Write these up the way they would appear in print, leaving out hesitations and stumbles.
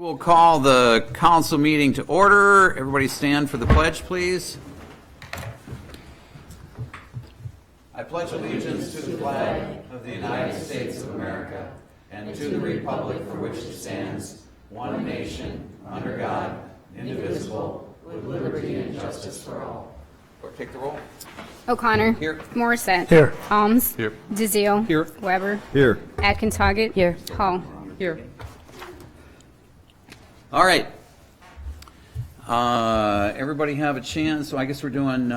We'll call the council meeting to order. Everybody stand for the pledge, please. I pledge allegiance to the flag of the United States of America and to the republic for which it stands, one nation, under God, indivisible, with liberty and justice for all. Clerk, take the roll. O'Connor. Here. Morissette. Here. Alms. Here. DeZiel. Here. Weber. Here. Atkins Hoggett. Here. Hall. Here. All right. Everybody have a chance, so I guess we're doing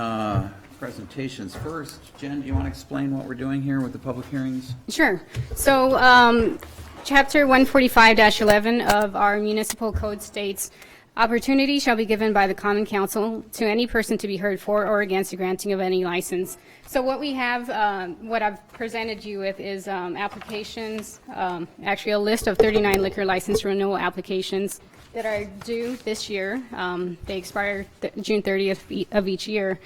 presentations first. Jen, do you want to explain what we're doing here with the public hearings? Sure. So, Chapter 145-11 of our municipal code states, opportunity shall be given by the common council to any person to be heard for or against the granting of any license. So what we have, what I've presented you with is applications, actually a list of 39 liquor license renewal applications that are due this year. They expire June 30th of each year.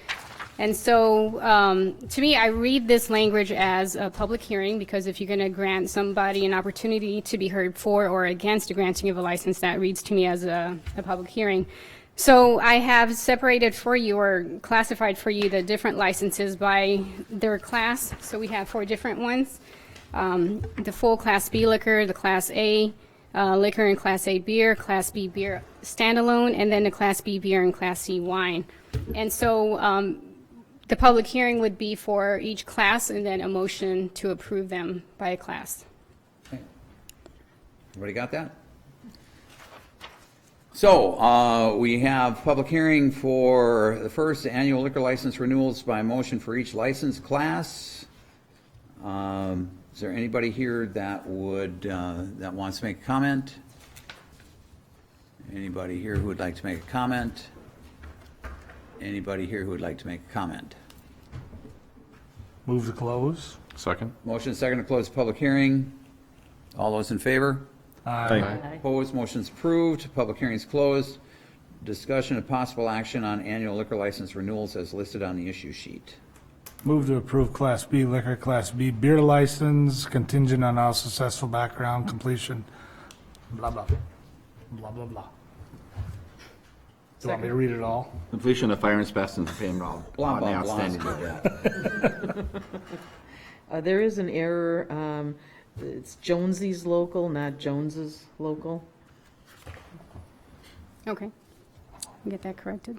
And so, to me, I read this language as a public hearing, because if you're going to grant somebody an opportunity to be heard for or against the granting of a license, that reads to me as a public hearing. So I have separated for you, or classified for you, the different licenses by their class. So we have 4 different ones. The full Class B liquor, the Class A liquor and Class A beer, Class B beer standalone, and then the Class B beer and Class C wine. And so the public hearing would be for each class, and then a motion to approve them by a class. Okay. Everybody got that? So we have public hearing for the first annual liquor license renewals by motion for each license class. Is there anybody here that would that wants to make a comment? Anybody here who would like to make a comment? Anybody here who would like to make a comment? Move to close. Second. Motion second to close the public hearing. All those in favor? Aye. Opposed, motion's approved. Public hearing's closed. Discussion of possible action on annual liquor license renewals as listed on the issue sheet. Move to approve Class B liquor, Class B beer license contingent on all successful background completion. Blah, blah. Blah, blah, blah. Do you want me to read it all? Completion of fire inspections and payment of Blah, all the blah, blah. outstanding. There is an error. It's Jonesy's local, not Jones's local. Okay. Get that corrected.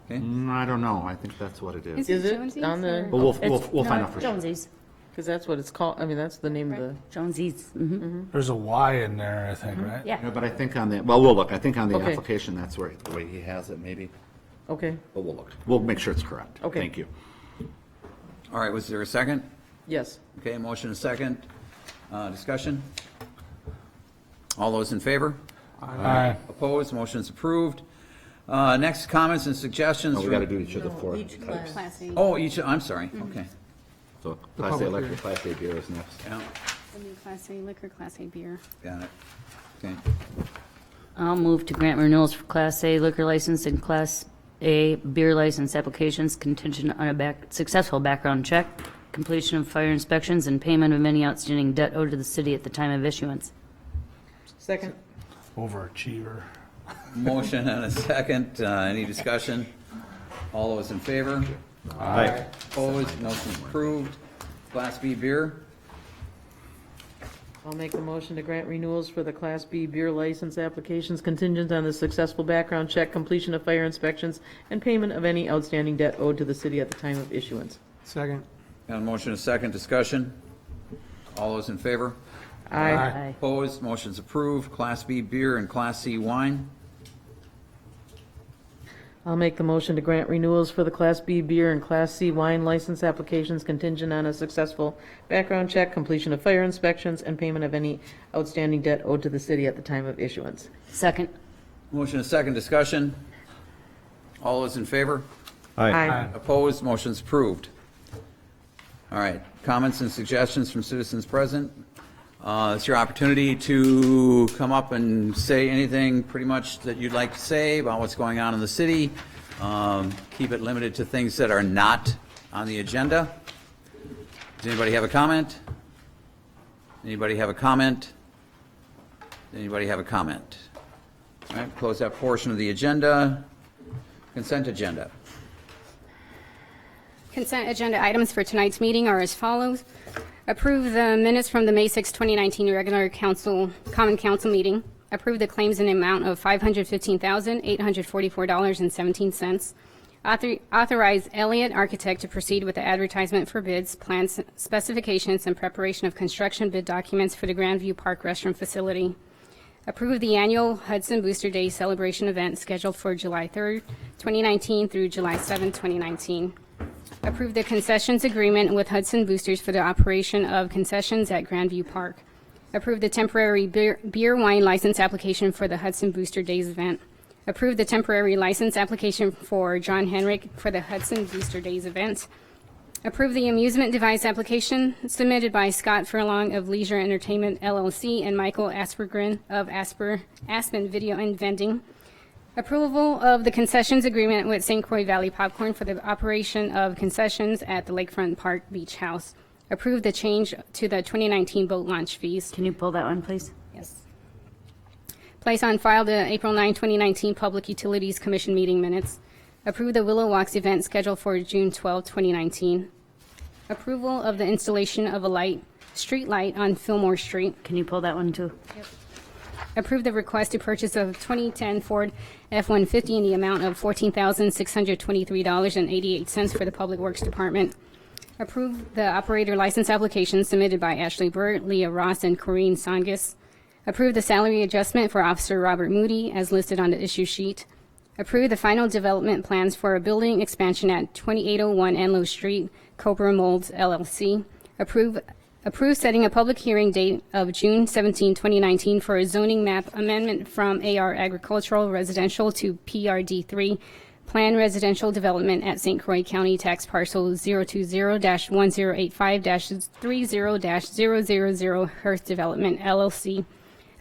Okay. I don't know. I think that's what it is. Is it Jonesy's on the, or- But we'll find out for sure. Jonesy's. because that's what it's called, I mean, that's the name of the, Jonesy's. There's a Y in there, I think, right? Yeah. No, but I think on the, well, we'll look. I think on the Okay. application, that's where, the way he has it, maybe. okay, But we'll look. We'll make sure it's correct. Okay. Thank you. All right, was there a second? yes. Okay, motion and second. Discussion? All those in favor? Aye. Opposed, motion's approved. Next, comments and suggestions. No, we from- got to do each of the four. Class A. Oh, each, I'm sorry, okay. So Class A liquor, Class A beer is next. Yeah, The new Class A liquor, Class A beer. got it. Okay, I'll move to grant renewals for Class A liquor license and Class A beer license applications contingent on a successful background check, completion of fire inspections, and payment of any outstanding debt owed to the city at the time of issuance. Second, Overachiever. motion and a second. Any discussion? All those in favor? Aye. Opposed, motion's approved. Class B beer? I'll make the motion to grant renewals for the Class B beer license applications contingent on the successful background check, completion of fire inspections, and payment of any outstanding debt owed to the city at the time of issuance. Second. Got a motion and a second. Discussion? All those in favor? Aye. Aye. Opposed, motion's approved. Class B beer and Class C wine? I'll make the motion to grant renewals for the Class B beer and Class C wine license applications contingent on a successful background check, completion of fire inspections, and payment of any outstanding debt owed to the city at the time of issuance. Second. Motion and a second. Discussion? All those in favor? Aye. Opposed, motion's approved. All right, comments and suggestions from citizens present. It's your opportunity to come up and say anything pretty much that you'd like to say about what's going on in the city. Keep it limited to things that are not on the agenda. Does anybody have a comment? Anybody have a comment? Anybody have a comment? All right, close that portion of the agenda. Consent agenda. Consent agenda items for tonight's meeting are as follows. Approve the minutes from the May 6, 2019 regular common council meeting. Approve the claims in the amount of $515,844.17. Authorize Elliott Architect to proceed with the advertisement for bids, plans, specifications, and preparation of construction bid documents for the Grandview Park restroom facility. Approve the annual Hudson Booster Day celebration event scheduled for July 3rd, 2019 through July 7th, 2019. Approve the concessions agreement with Hudson Boosters for the operation of concessions at Grandview Park. Approve the temporary beer wine license application for the Hudson Booster Days event. Approve the temporary license application for John Henrik for the Hudson Booster Days event. Approve the amusement device application submitted by Scott Furlong of Leisure Entertainment LLC and Michael Aspergren of Aspen Video and Vending. Approval of the concessions agreement with St. Croix Valley Popcorn for the operation of concessions at the Lakefront Park Beach House. Approve the change to the 2019 boat launch fees. Can you pull that one, please? Yes. Place on file the April 9, 2019 Public Utilities Commission meeting minutes. Approve the Willow Walks event scheduled for June 12, 2019. Approval of the installation of a street light on Fillmore Street. Can you pull that one, too? Approve the request to purchase a 2010 Ford F-150 in the amount of $14,623.88 for the Public Works Department. Approve the operator license application submitted by Ashley Burt, Leah Ross, and Corrine Songus. Approve the salary adjustment for Officer Robert Moody as listed on the issue sheet. Approve the final development plans for a building expansion at 2801 Enlow Street, Cobra Molds LLC. Approve setting a public hearing date of June 17, 2019 for a zoning map amendment from AR Agricultural Residential to PRD3 Planned Residential Development at St. Croix County Tax Parcel 020-1085-30-000 Hearth Development LLC.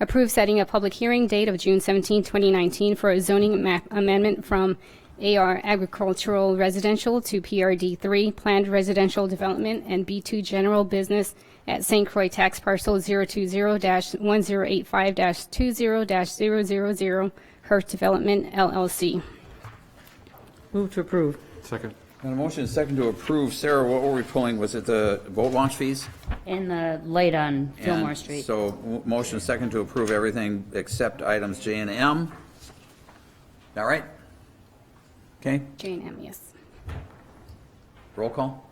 Approve setting a public hearing date of June 17, 2019 for a zoning map amendment from AR Agricultural Residential to PRD3 Planned Residential Development and B2 General Business at St. Croix Tax Parcel 020-1085-20-000 Hearth Development LLC. Move to approve. Second. And a motion is second to approve. Sarah, what were we pulling? Was it the boat launch fees? And the light on Fillmore And Street. So motion is second to approve everything except items J and M. All right? Okay, Jane M., yes. roll call?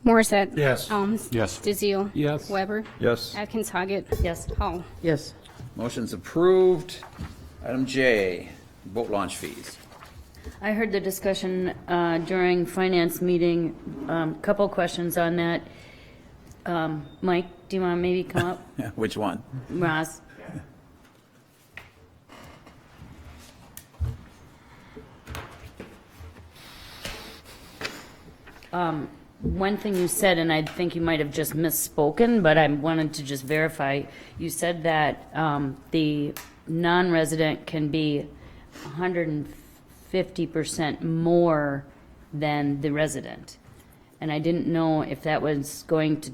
Morissette. Yes. Alms. Yes. DeZiel. Yes. Weber. Yes. Atkins Hoggett. Yes. Hall. Yes. Motion's approved. Item J, boat launch fees. I heard the discussion during finance meeting. Couple questions on that. Mike, do you want to maybe come up? Which one? Ross? One thing you said, and I think you might have just misspoken, but I wanted to just verify. You said that the non-resident can be 150% more than the resident. And I didn't know if that was going to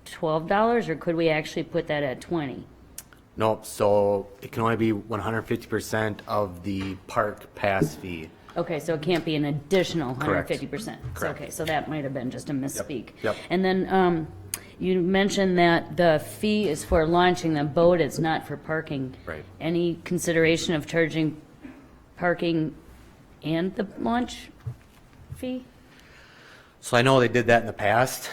$12, or could we actually put that at 20? Nope, so it can only be 150% of the park pass fee. Okay, so it can't be an additional Correct. 150%. Correct. Okay, so that might have been just a misspeak. Yep. And then you mentioned that the fee is for launching the boat, it's not for parking. Right. Any consideration of charging parking and the launch fee? So I know they did that in the past,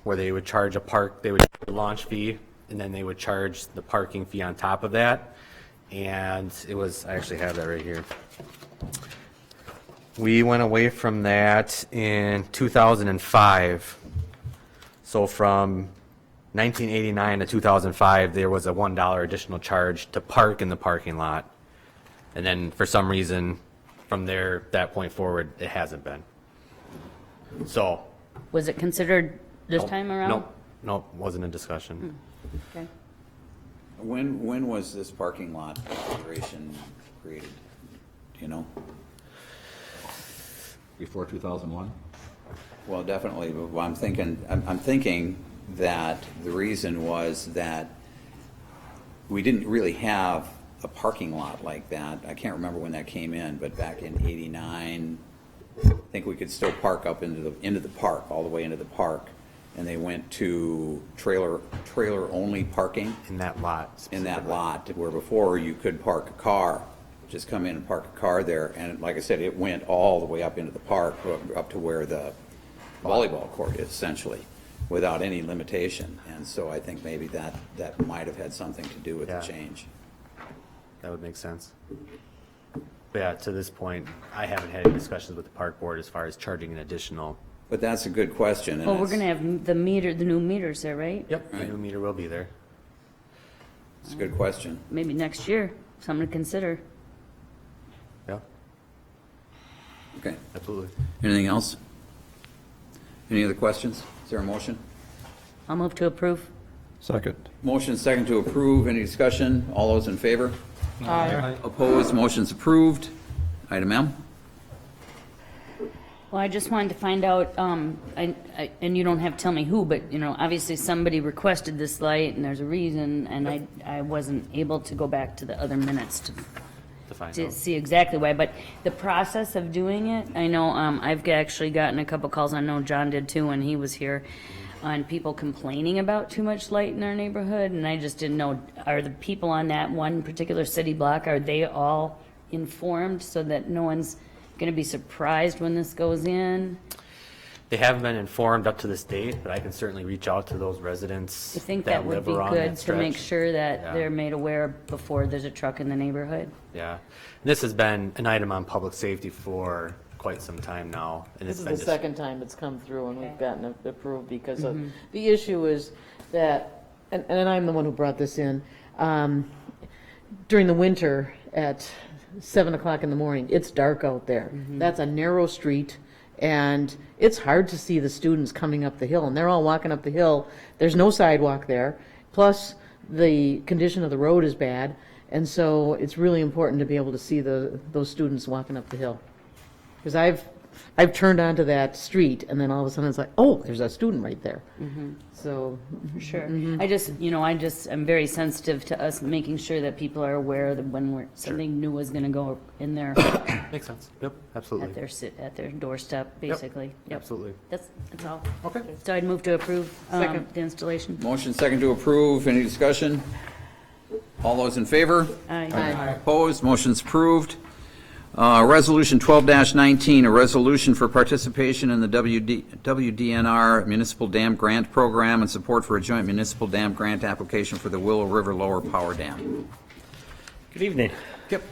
where they would charge they would charge a launch fee, and then they would charge the parking fee on top of that. And it was, I actually have that right here. We went away from that in 2005. So from 1989 to 2005, there was a $1 additional charge to park in the parking lot. And then for some reason, from that point forward, it hasn't been. So. Was it considered this time around? Nope, wasn't a discussion. Okay. When was this parking lot operation created? Do you know? Before 2001? Well, definitely, but I'm thinking that the reason was that we didn't really have a parking lot like that. I can't remember when that came in, but back in '89, I think we could still park up into the park, all the way into the park. And they went to trailer-only parking In that lot. in that lot, where before you could park a car, just come in and park a car there. And like I said, it went all the way up into the park, up to where the volleyball court is essentially, without any limitation. And so I think maybe that might have had something to do with the Yeah. change. That would make sense. But yeah, to this point, I haven't had any discussions with the park board as far as charging an additional. But that's a good question. and Well, we're it's- going to have the new meters there, right? Yep. The new meter will be there. It's a good question. Maybe next year, something to consider. Yeah, Okay. absolutely. Anything else? Any other questions? Is there a motion? I'll move to approve. Second. Motion second to approve. Any discussion? All those in favor? Aye. Opposed? Motion's approved. Item M. Well, I just wanted to find out, and you don't have to tell me who, but, obviously somebody requested this light, and there's a reason, and I wasn't able to go back to the other minutes To find to out. see exactly why, but the process of doing it, I know, I've actually gotten a couple calls, I know John did too when he was here, on people complaining about too much light in our neighborhood, and I just didn't know, are the people on that one particular city block, are they all informed so that no one's going to be surprised when this goes in? They haven't been informed up to this date, but I can certainly reach out to those residents I think that would live be around good that to make stretch. sure that Yeah. they're made aware before there's a truck in the neighborhood. Yeah. This has been an item on public safety for quite some time now. And This it's is been the dis- second time it's come through and we've gotten it approved because of, the issue is that, and I'm the one who brought this in, during the winter at 7 o'clock in the morning, it's dark out there. That's a narrow street and it's hard to see the students coming up the hill and they're all walking up the hill. There's no sidewalk there. Plus, the condition of the road is bad. And so it's really important to be able to see those students walking up the hill. Because I've turned onto that street, and then all of a sudden it's like, oh, there's a student right there. So, Sure. I'm very sensitive to us making sure that people are aware that when something new is going to go in there Makes sense. Yep, absolutely. at their doorstep, basically. Yep. Absolutely. That's all. Okay. So I'd move to approve Second. the installation. Motion second to approve. Any discussion? All those in favor? Aye. Opposed? Motion's approved. Resolution 12-19, a resolution for participation in the WDNR Municipal Dam Grant Program and support for a joint municipal dam grant application for the Willow River Lower Power Dam. Good evening. Yep.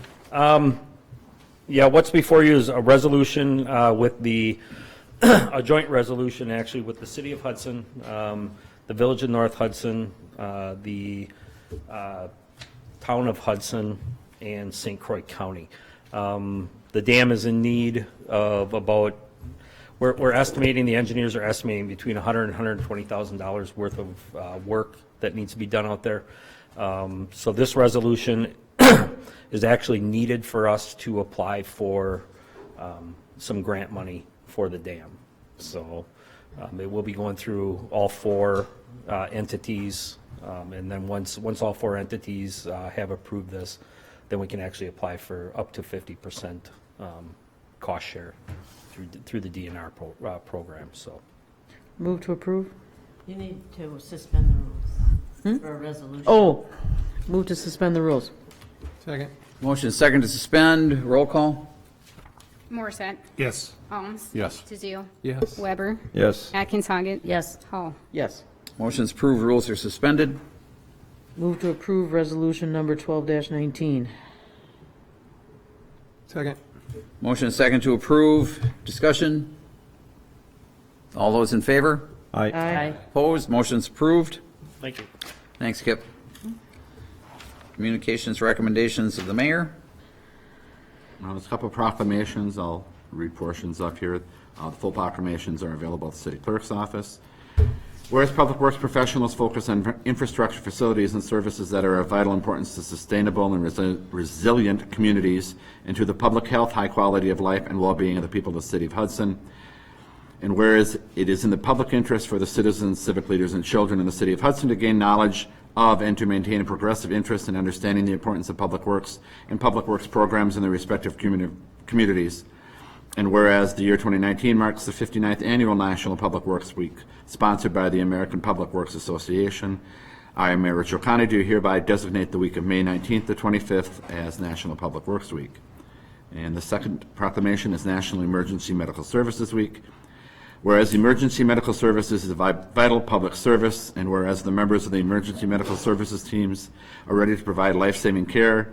Yeah, what's before you is a resolution with a joint resolution actually with the City of Hudson, the Village of North Hudson, the Town of Hudson, and St. Croix County. The dam is in need of about, we're estimating, the engineers are estimating between $100,000 and $120,000 worth of work that needs to be done out there. So this resolution is actually needed for us to apply for some grant money for the dam. So it will be going through all four entities, and then once all four entities have approved this, then we can actually apply for up to 50% cost share through the DNR program, so. move to approve? You need to suspend the rules for a resolution. Oh, move to suspend the rules. Second. Motion second to suspend. Roll call. Morissette. Yes. Holmes. Yes. DeZiel. Yes. Weber. Yes. Atkins Hoggett. Yes. Hall. Yes. Motion's approved. Rules are suspended. Move to approve resolution number 12-19. Second. Motion second to approve. Discussion. All those in favor? Aye. Aye. Opposed? Motion's approved. Thank you. Thanks, Kip. Communications recommendations of the mayor. There's a couple of proclamations. I'll read portions up here. The full proclamations are available at the city clerk's office. Whereas public works professionals focus on infrastructure, facilities, and services that are of vital importance to sustainable and resilient communities and to the public health, high quality of life, and well-being of the people of the city of Hudson. And whereas it is in the public interest for the citizens, civic leaders, and children in the city of Hudson to gain knowledge of and to maintain a progressive interest in understanding the importance of public works and public works programs in their respective communities. And whereas the year 2019 marks the 59th Annual National Public Works Week, sponsored by the American Public Works Association, I, Mayor Rich O'Connor, do hereby designate the week of May 19th to 25th as National Public Works Week. And the second proclamation is National Emergency Medical Services Week. Whereas emergency medical services is a vital public service, and whereas the members of the emergency medical services teams are ready to provide life-saving care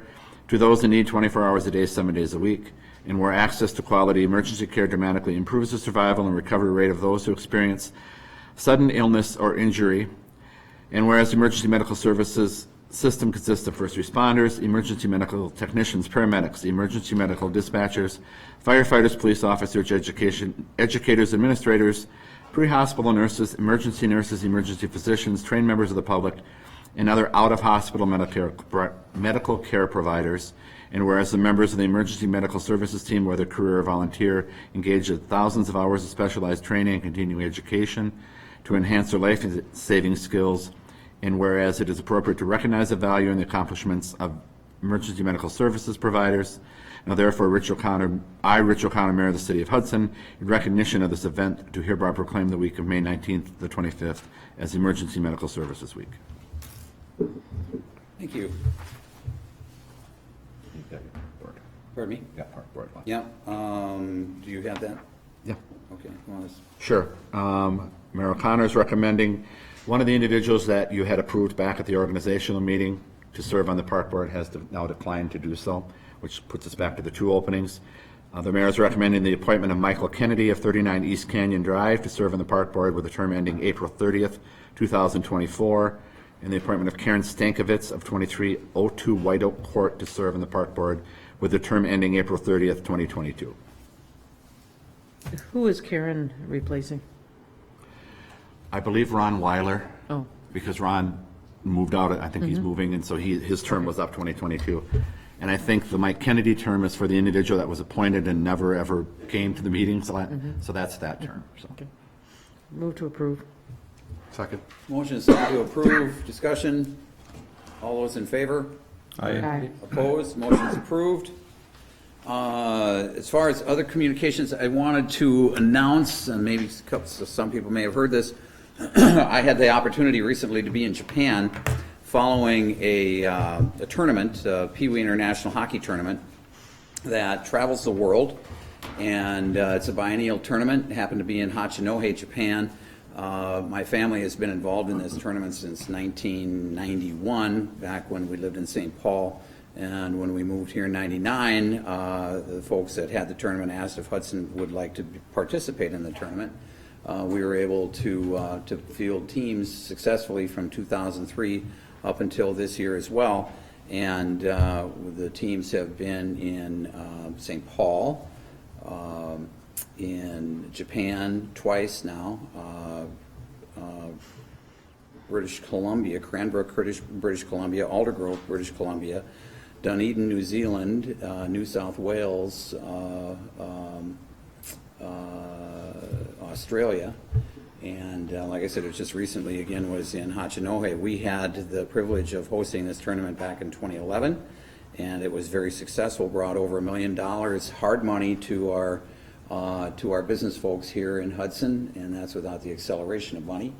to those in need 24 hours a day, 7 days a week, and where access to quality emergency care dramatically improves the survival and recovery rate of those who experience sudden illness or injury, and whereas the emergency medical services system consists of first responders, emergency medical technicians, paramedics, emergency medical dispatchers, firefighters, police officers, educators, administrators, pre-hospital nurses, emergency physicians, trained members of the public, and other out-of-hospital medical care providers. And whereas the members of the emergency medical services team, whether career or volunteer, engage in thousands of hours of specialized training and continuing education to enhance their life-saving skills. And whereas it is appropriate to recognize the value and the accomplishments of emergency medical services providers, now therefore Rich O'Connor, Mayor of the City of Hudson, in recognition of this event, do hereby proclaim the week of May 19th to the 25th as Emergency Medical Services Week. Thank you. Pardon me? Yeah, Park Board. Yeah, do you have that? Yeah. Okay, well, it's- Sure. Mayor O'Connor is recommending one of the individuals that you had approved back at the organizational meeting to serve on the park board has now declined to do so, which puts us back to the 2 openings. The mayor is recommending the appointment of Michael Kennedy of 39 East Canyon Drive to serve on the park board with a term ending April 30th, 2024, and the appointment of Karen Stankovitz of 2302 White Oak Court to serve on the park board with a term ending April 30th, 2022. Who is Karen replacing? I believe Ron Weiler, Oh, because Ron moved out, I think he's moving, and so his term was up 2022. And I think the Mike Kennedy term is for the individual that was appointed and never, ever came to the meetings, so that's that term. So. okay. Move to approve. Second. motion is second to approve, discussion, all those in favor? Aye. Opposed, motion is approved. As far as other communications, I wanted to announce, and maybe some people may have heard this, I had the opportunity recently to be in Japan following a tournament, Pee Wee International Hockey Tournament, that travels the world, and it's a biennial tournament. It happened to be in Hachinohe, Japan. My family has been involved in this tournament since 1991, back when we lived in St. Paul. And when we moved here in '99, the folks that had the tournament asked if Hudson would like to participate in the tournament. We were able to field teams successfully from 2003 up until this year as well. And the teams have been in St. Paul, in Japan twice now, British Columbia, Cranbrook, British Columbia, Aldergrove, British Columbia, Dunedin, New Zealand, New South Wales, Australia, and like I said, it was just recently again was in Hachinohe. We had the privilege of hosting this tournament back in 2011, and it was very successful, brought over $1 million hard money to our business folks here in Hudson, and that's without the acceleration of money.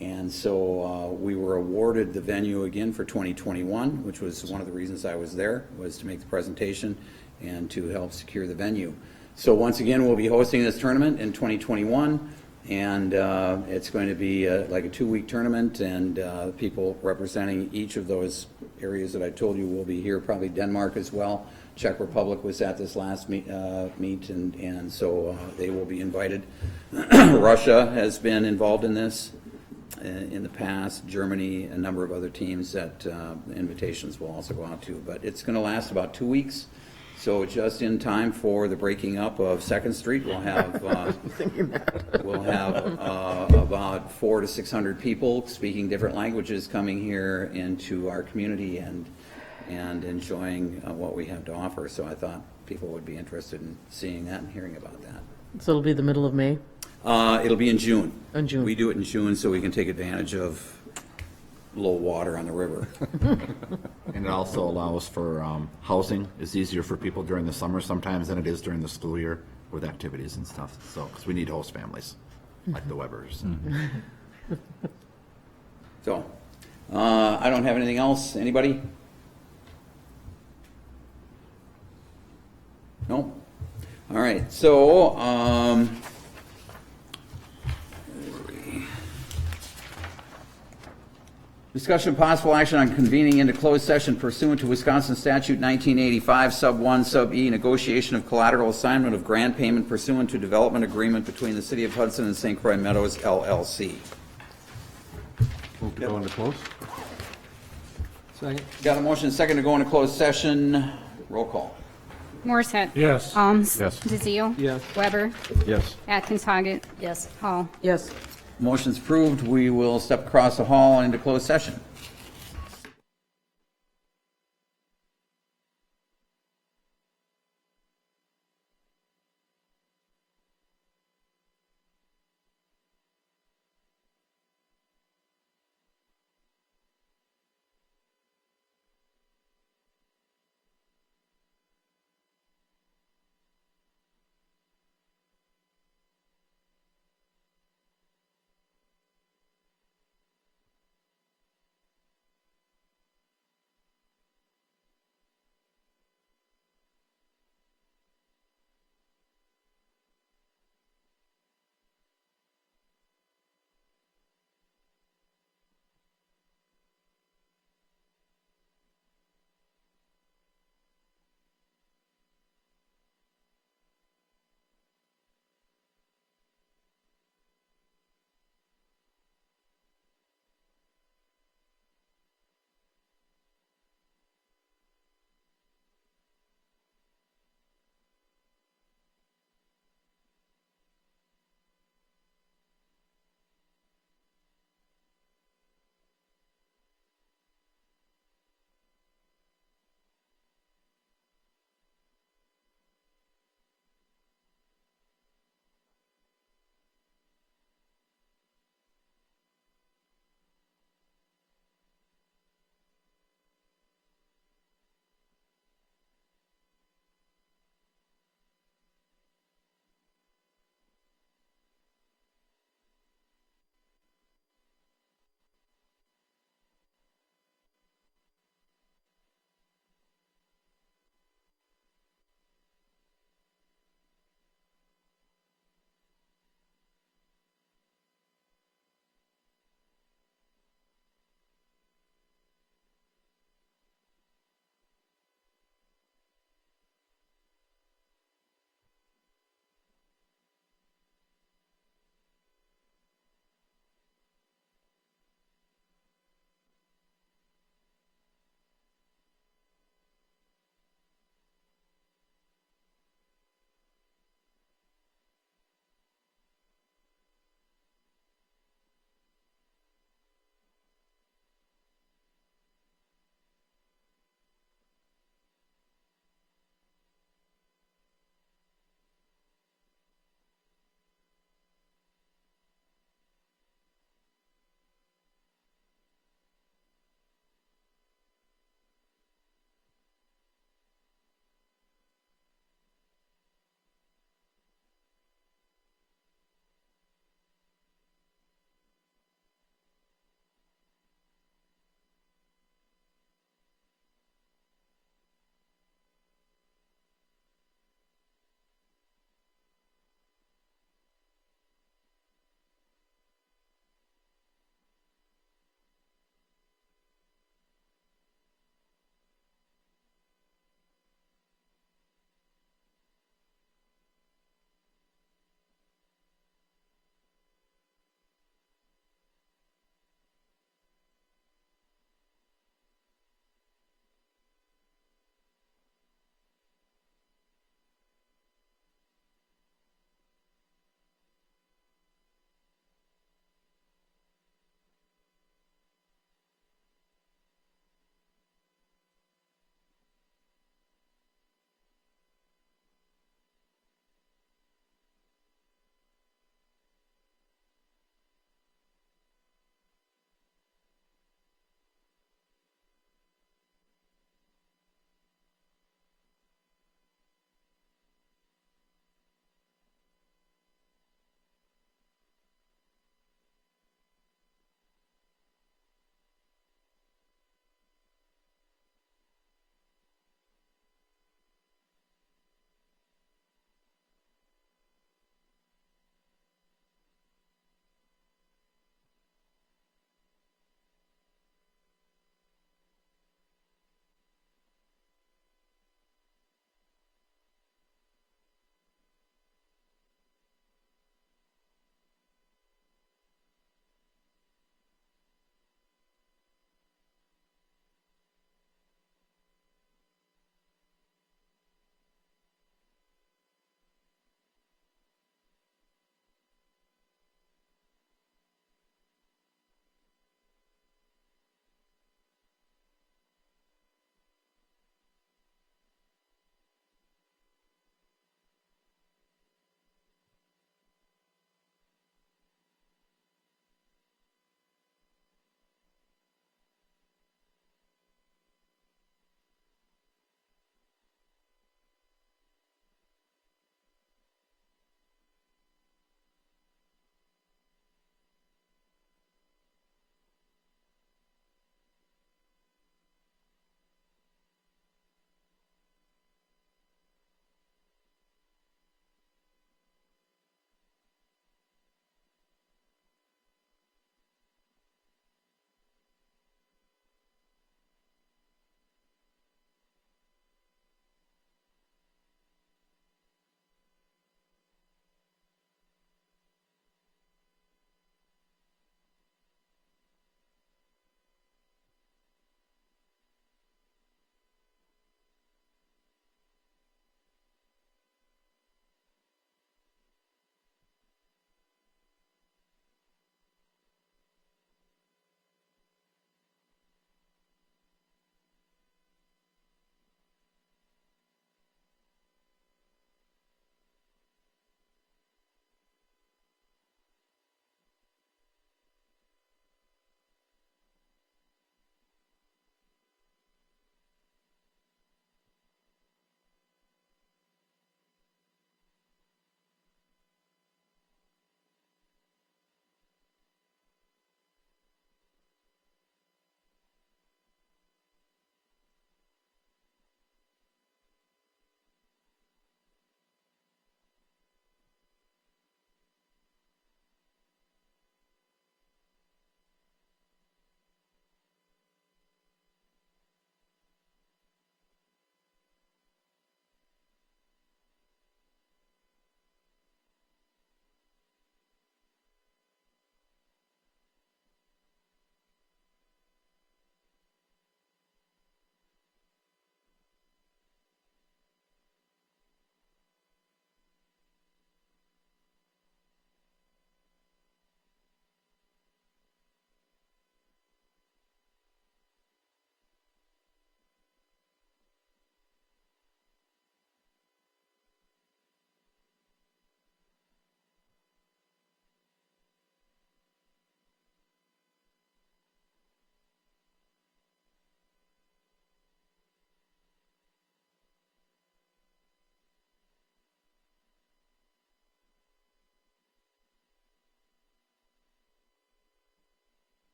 And so we were awarded the venue again for 2021, which was one of the reasons I was there, was to make the presentation and to help secure the venue. So once again, we'll be hosting this tournament in 2021, and it's going to be like a 2-week tournament, and people representing each of those areas that I told you will be here, probably Denmark as well. Czech Republic was at this last meet, and so they will be invited. Russia has been involved in this in the past, Germany, a number of other teams that invitations will also go out to. But it's going to last about 2 weeks, so just in time for the breaking up of 2nd Street, we'll have about 400 to 600 people speaking different languages coming here into our community and enjoying what we have to offer. So I thought people would be interested in seeing that and hearing about that. So it'll be the middle of May? It'll be in June. In June. We do it in June so we can take advantage of low water on the river. And it also allows for housing. It's easier for people during the summer sometimes than it is during the school year with activities and stuff. So, because we need host families, like the Webbers. So, I don't have anything else. Anybody? No? All right, so, discussion of possible action on convening into closed session pursuant to Wisconsin Statute 1985, Sub 1, Sub E, negotiation of collateral assignment of grant payment pursuant to development agreement between the City of Hudson and St. Croix Meadows LLC. Move to go into close. Second. Got a motion and second to go into closed session. Roll call. Morissette. Yes. Alms. Yes. DeZiel. Yes. Weber. Yes. Atkins Hoggett. Yes. Hall. Yes. Motion's approved. We will step across the hall into closed session.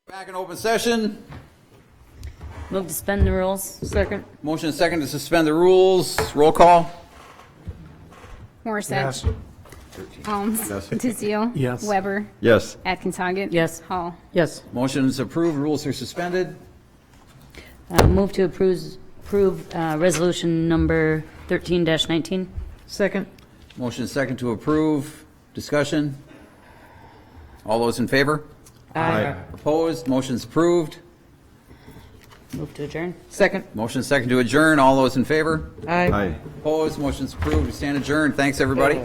Back in open session. Move to suspend the rules. Second. Motion and second to suspend the rules. Roll call. Morissette. Yes. Helms. Yes. DeZiel. Yes. Weber. Yes. Atkins Hoggett. Yes. Hall. Yes. Motion is approved. Rules are suspended. Move to approve resolution number 13-19. Second. Motion and second to approve. Discussion. All those in favor? Aye. Opposed? Motion's approved. Move to adjourn. Second. Motion and second to adjourn. All those in favor? Aye. Aye. Opposed? Motion's approved. We stand adjourned. Thanks, everybody.